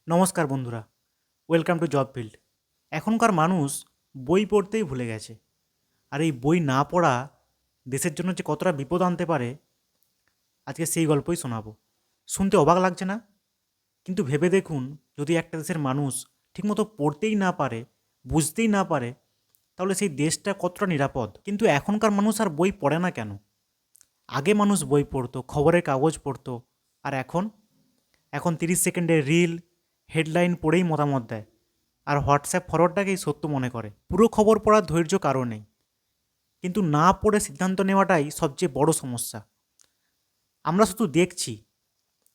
নমস্কার বন্ধুরা, welcome to job field. এখনকার মানুষ বই পড়তেই ভুলে গেছে। আর এই বই না পড়া দেশের জন্য যে কতটা বিপদ আনতে পারে, আজকে সেই গল্পই শোনাবো। শুনতে অবাক লাগছে না? কিন্তু ভেবে দেখুন, যদি একটা দেশের মানুষ ঠিকমতো পড়তেই না পারে, বুঝতেই না পারে, তাহলে সেই দেশটা কতটা নিরাপদ। কিন্তু এখনকার মানুষ আর বই পড়ে না কেন? আগে মানুষ বই পড়তো, খবরের কাগজ পড়তো, আর এখন এখন 30 সেকেন্ডের রিল, হেডলাইন পড়েই মতামত দেয়। আর হোয়াটসঅ্যাপ ফরওয়ার্ডটাকেই সত্য মনে করে। পুরো খবর পড়ার ধৈর্য কারো নেই, কিন্তু না পড়ে সিদ্ধান্ত নেওয়াটাই সবচেয়ে বড় সমস্যা। আমরা শুধু দেখছি,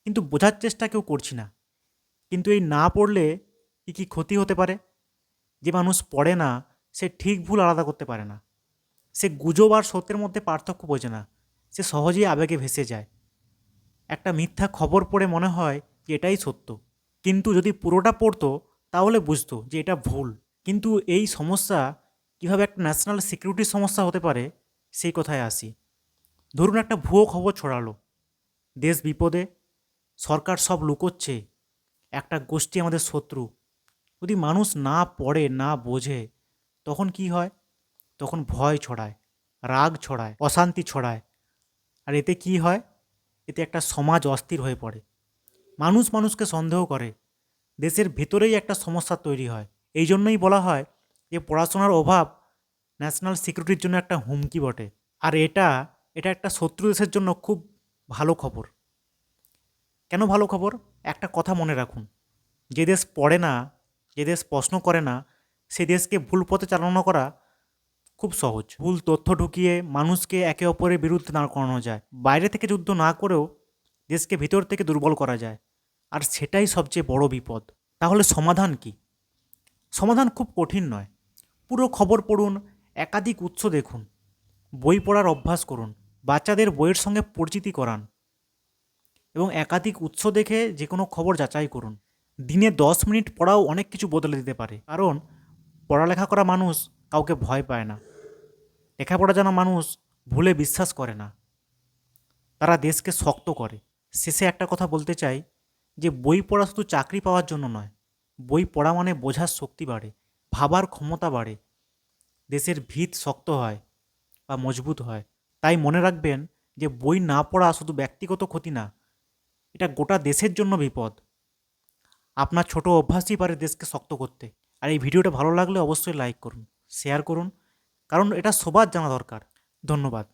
কিন্তু বোঝার চেষ্টা কেউ করছি না। কিন্তু এই না পড়লে কী কী ক্ষতি হতে পারে? যে মানুষ পড়ে না, সে ঠিক ভুল আলাদা করতে পারে না। সে গুজব আর সত্যের মধ্যে পার্থক্য বোঝে না। সে সহজেই আবেগে ভেসে যায়। একটা মিথ্যা খবর পড়ে মনে হয় যে এটাই সত্য, কিন্তু যদি পুরোটা পড়তো তাহলে বুঝতো যে এটা ভুল। কিন্তু এই সমস্যা কীভাবে একটা ন্যাশনাল সিকিউরিটির সমস্যা হতে পারে, সেই কথায় আসি। ধরুন একটা ভুয়ো খবর ছড়ালো, দেশ বিপদে, সরকার সব লুকোচ্ছে, একটা গোষ্ঠী আমাদের শত্রু। যদি মানুষ না পড়ে, না বোঝে, তখন কি হয়? তখন ভয় ছড়ায়, রাগ ছড়ায়, অশান্তি ছড়ায়। আর এতে কি হয়? এতে একটা সমাজ অস্থির হয়ে পড়ে। মানুষ মানুষকে সন্দেহ করে। দেশের ভেতরেই একটা সমস্যা তৈরি হয়। এই জন্যই বলা হয় যে পড়াশোনার অভাব ন্যাশনাল সিকিউরিটির জন্য একটা হুমকি বটে। আর এটা এটা একটা শত্রু দেশের জন্য খুব ভালো খবর। কেন ভালো খবর? একটা কথা মনে রাখুন, যে দেশ পড়ে না, যে দেশ প্রশ্ন করে না, সে দেশকে ভুল পথে চালনা করা খুব সহজ। ভুল তথ্য ঢুকিয়ে মানুষকে একে অপরের বিরুদ্ধে দাঁড় করানো যায়। বাইরে থেকে যুদ্ধ না করেও দেশকে ভিতর থেকে দুর্বল করা যায়। আর সেটাই সবচেয়ে বড় বিপদ। তাহলে সমাধান কি? সমাধান খুব কঠিন নয়। পুরো খবর পড়ুন, একাধিক উৎস দেখুন, বই পড়ার অভ্যাস করুন, বাচ্চাদের বইয়ের সঙ্গে পরিচিতি করান, এবং একাধিক উৎস দেখে যে কোনো খবর যাচাই করুন। দিনে 10 মিনিট পড়াও অনেক কিছু বদলে দিতে পারে। কারণ পড়ালেখা করা মানুষ কাউকে ভয় পায় না। লেখাপড়া জানা মানুষ ভুলে বিশ্বাস করে না, তারা দেশকে শক্ত করে। শেষে একটা কথা বলতে চাই, যে বই পড়া শুধু চাকরি পাওয়ার জন্য নয়। বই পড়া মানে বোঝার শক্তি বাড়ে, ভাবার ক্ষমতা বাড়ে, দেশের ভিত শক্ত হয় বা মজবুত হয়। তাই মনে রাখবেন যে বই না পড়া শুধু ব্যক্তিগত ক্ষতি না, এটা গোটা দেশের জন্য বিপদ। আপনার ছোট অভ্যাসই পারে দেশকে শক্ত করতে। আর এই ভিডিওটা ভালো লাগলে অবশ্যই লাইক করুন, শেয়ার করুন, কারণ এটা সবার জানা দরকার। ধন্যবাদ।